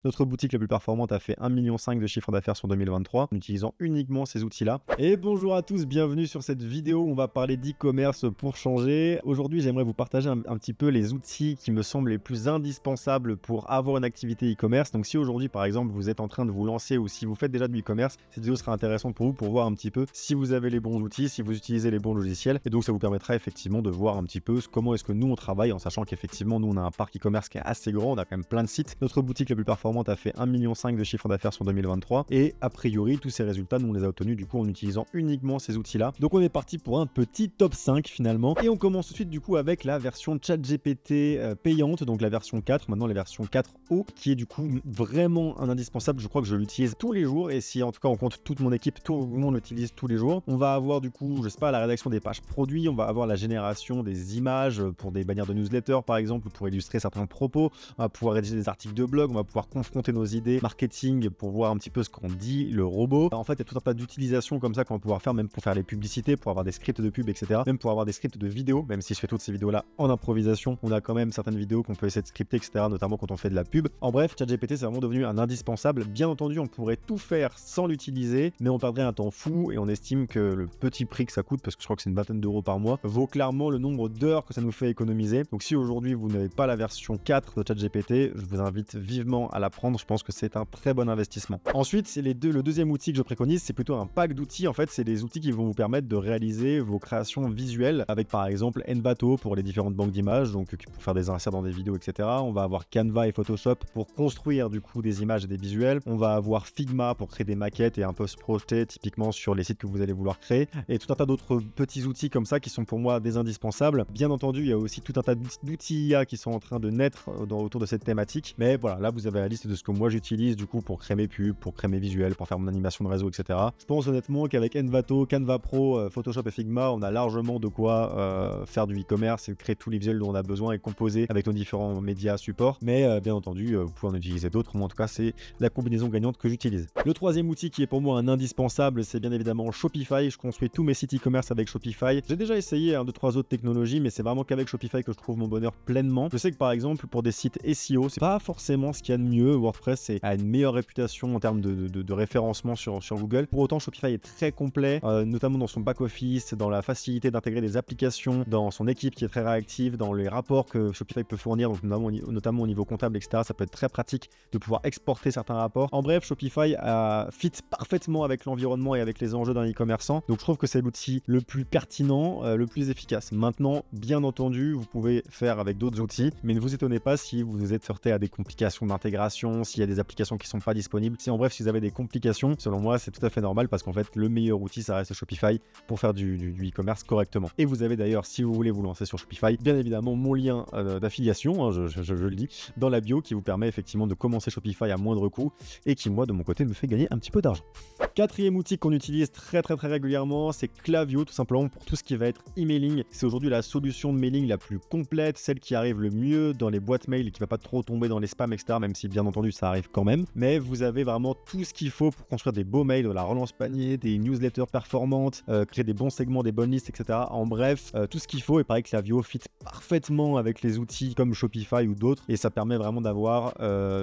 Notre boutique la plus performante a fait 1,5 million de chiffre d'affaires sur 2023 en utilisant uniquement ces outils-là. Et bonjour à tous, bienvenue sur cette vidéo où on va parler d'e-commerce pour changer. Aujourd'hui, j'aimerais vous partager un petit peu les outils qui me semblent les plus indispensables pour avoir une activité e-commerce. Donc si aujourd'hui, par exemple, vous êtes en train de vous lancer ou si vous faites déjà du e-commerce, cette vidéo sera intéressante pour vous pour voir un petit peu si vous avez les bons outils, si vous utilisez les bons logiciels. Et donc, ça vous permettra effectivement de voir un petit peu comment est-ce que nous, on travaille en sachant qu'effectivement, nous, on a un parc e-commerce qui est assez grand, on a quand même plein de sites. Notre boutique la plus performante a fait 1,5 million de chiffre d'affaires sur 2023 et a priori tous ces résultats nous on les a obtenus du coup en utilisant uniquement ces outils là. Donc on est parti pour un petit top 5 finalement et on commence tout de suite du coup avec la version ChatGPT payante, donc la version 4, maintenant la version 4O qui est du coup vraiment un indispensable. Je crois que je l'utilise tous les jours et si en tout cas on compte toute mon équipe, tout le monde l'utilise tous les jours. On va avoir du coup, je sais pas, la rédaction des pages produits, on va avoir la génération des images pour des bannières de newsletter par exemple, pour illustrer certains propos, on va pouvoir rédiger des articles de blog, on va pouvoir confronter nos idées marketing pour voir un petit peu ce qu'on dit le robot. En fait, il y a tout un tas d'utilisations comme ça qu'on va pouvoir faire, même pour faire les publicités, pour avoir des scripts de pub, etc. Même pour avoir des scripts de vidéos, même si je fais toutes ces vidéos-là en improvisation, on a quand même certaines vidéos qu'on peut essayer de scripter, etc. Notamment quand on fait de la pub. En bref, ChatGPT, c'est vraiment devenu un indispensable. Bien entendu, on pourrait tout faire sans l'utiliser, mais on perdrait un temps fou et on estime que le petit prix que ça coûte, parce que je crois que c'est une vingtaine d'euros par mois, vaut clairement le nombre d'heures que ça nous fait économiser. Donc si aujourd'hui vous n'avez pas la version 4 de ChatGPT, je vous invite vivement à la prendre. Je pense que c'est un très bon investissement. Ensuite, c'est le deuxième outil que je préconise, c'est plutôt un pack d'outils. En fait, c'est des outils qui vont vous permettre de réaliser vos créations visuelles avec par exemple Envato pour les différentes banques d'images, donc pour faire des inserts dans des vidéos, etc. On va avoir Canva et Photoshop pour construire du coup des images et des visuels. On va avoir Figma pour créer des maquettes et un peu se projeter typiquement sur les sites que vous allez vouloir créer. Et tout un tas d'autres petits outils comme ça qui sont pour moi des indispensables. Bien entendu, il y a aussi tout un tas d'outils IA qui sont en train de naître autour de cette thématique. Mais voilà, là vous avez la liste de ce que moi j'utilise du coup pour créer mes pubs, pour créer mes visuels, pour faire mon animation de réseau, etc. Je pense honnêtement qu'avec Envato, Canva Pro, Photoshop et Figma, on a largement de quoi faire du e-commerce et créer tous les visuels dont on a besoin et composer avec nos différents médias support. Mais bien entendu, vous pouvez en utiliser d'autres. Moi en tout cas, c'est la combinaison gagnante que j'utilise. Le troisième outil qui est pour moi un indispensable, c'est bien évidemment Shopify. Je construis tous mes sites e-commerce avec Shopify. J'ai déjà essayé 2-3 autres technologies, mais c'est vraiment qu'avec Shopify que je trouve mon bonheur pleinement. Je sais que par exemple, pour des sites SEO, c'est pas forcément ce qu'il y a de mieux. WordPress a une meilleure réputation en termes de référencement sur Google. Pour autant, Shopify est très complet, notamment dans son back-office, dans la facilité d'intégrer des applications, dans son équipe qui est très réactive, dans les rapports que Shopify peut fournir, donc notamment au niveau comptable, etc. Ça peut être très pratique de pouvoir exporter certains rapports. En bref, Shopify fit parfaitement avec l'environnement et avec les enjeux d'un e-commerçant. Donc je trouve que c'est l'outil le plus pertinent, le plus efficace. Maintenant, bien entendu, vous pouvez faire avec d'autres outils, mais ne vous étonnez pas si vous vous êtes heurté à des complications d'intégration, s'il y a des applications qui sont pas disponibles. Si en bref, si vous avez des complications, selon moi, c'est tout à fait normal parce qu'en fait, le meilleur outil, ça reste Shopify pour faire du e-commerce correctement. Et vous avez d'ailleurs, si vous voulez vous lancer sur Shopify, bien évidemment, mon lien d'affiliation, hein, je le dis, dans la bio qui vous permet effectivement de commencer Shopify à moindre coût et qui, moi, de mon côté, me fait gagner un petit peu d'argent. Quatrième outil qu'on utilise très régulièrement, c'est Klaviyo, tout simplement pour tout ce qui va être emailing. C'est aujourd'hui la solution de mailing la plus complète, celle qui arrive le mieux dans les boîtes mail et qui va pas trop tomber dans les spams, etc. Même si bien entendu ça arrive quand même. Mais vous avez vraiment tout ce qu'il faut pour construire des beaux mails, de la relance panier, des newsletters performantes, créer des bons segments, des bonnes listes, etc. En bref, tout ce qu'il faut. Et pareil, Klaviyo fit parfaitement avec les outils comme Shopify ou d'autres. Et ça permet vraiment d'avoir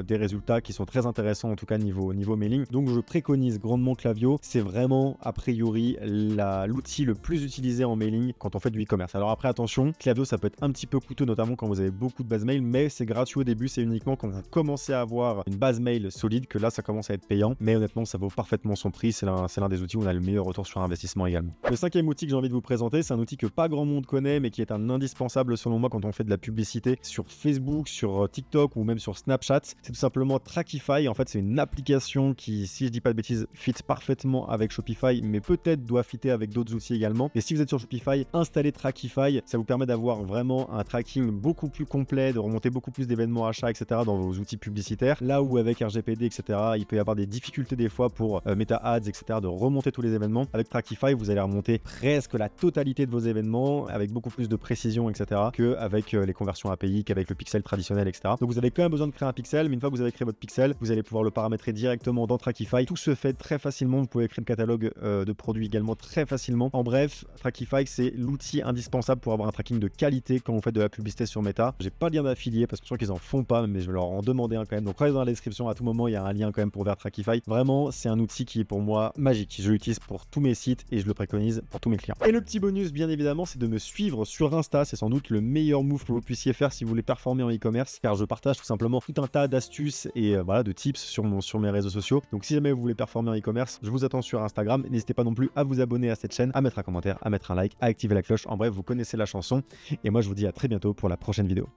des résultats qui sont très intéressants, en tout cas niveau mailing. Donc je préconise grandement Klaviyo. C'est vraiment a priori l'outil le plus utilisé en mailing quand on fait du e-commerce. Alors après attention, Klaviyo ça peut être un petit peu coûteux, notamment quand vous avez beaucoup de bases mail, mais c'est gratuit au début. C'est uniquement quand vous commencez à avoir une base mail solide que là ça commence à être payant. Mais honnêtement, ça vaut parfaitement son prix. C'est l'un des outils où on a le meilleur retour sur investissement également. Le cinquième outil que j'ai envie de vous présenter, c'est un outil que pas grand monde connaît, mais qui est un indispensable selon moi quand on fait de la publicité sur Facebook, sur TikTok ou même sur Snapchat. C'est tout simplement Trackify. En fait, c'est une application qui, si je dis pas de bêtises, fit parfaitement avec Shopify, mais peut-être doit fitter avec d'autres outils également. Et si vous êtes sur Shopify, installez Trackify. Ça vous permet d'avoir vraiment un tracking beaucoup plus complet, de remonter beaucoup plus d'événements achats, etc. dans vos outils publicitaires. Là où avec RGPD, etc., il peut y avoir des difficultés des fois pour Meta Ads, etc., de remonter tous les événements. Avec Trackify, vous allez remonter presque la totalité de vos événements avec beaucoup plus de précision, etc., qu'avec les conversions API, qu'avec le pixel traditionnel, etc. Donc vous avez quand même besoin de créer un pixel, mais une fois que vous avez créé votre pixel, vous allez pouvoir le paramétrer directement dans Trackify. Tout se fait très facilement. Vous pouvez créer le catalogue de produits également très facilement. En bref, Trackify, c'est l'outil indispensable pour avoir un tracking de qualité quand vous faites de la publicité sur Meta. J'ai pas le lien d'affilié parce que je crois qu'ils en font pas, mais je vais leur en demander un quand même Donc regardez dans la description, à tout moment il y a un lien quand même pour vers Tracify. Vraiment c'est un outil qui est pour moi magique. Je l'utilise pour tous mes sites et je le préconise pour tous mes clients. Et le petit bonus bien évidemment, c'est de me suivre sur Insta. C'est sans doute le meilleur move que vous puissiez faire si vous voulez performer en e-commerce, car je partage tout simplement tout un tas d'astuces et voilà, de tips sur mes réseaux sociaux. Donc si jamais vous voulez performer en e-commerce, je vous attends sur Instagram. N'hésitez pas non plus à vous abonner à cette chaîne, à mettre un commentaire, à mettre un like, à activer la cloche. En bref, vous connaissez la chanson. Et moi je vous dis à très bientôt pour la prochaine vidéo.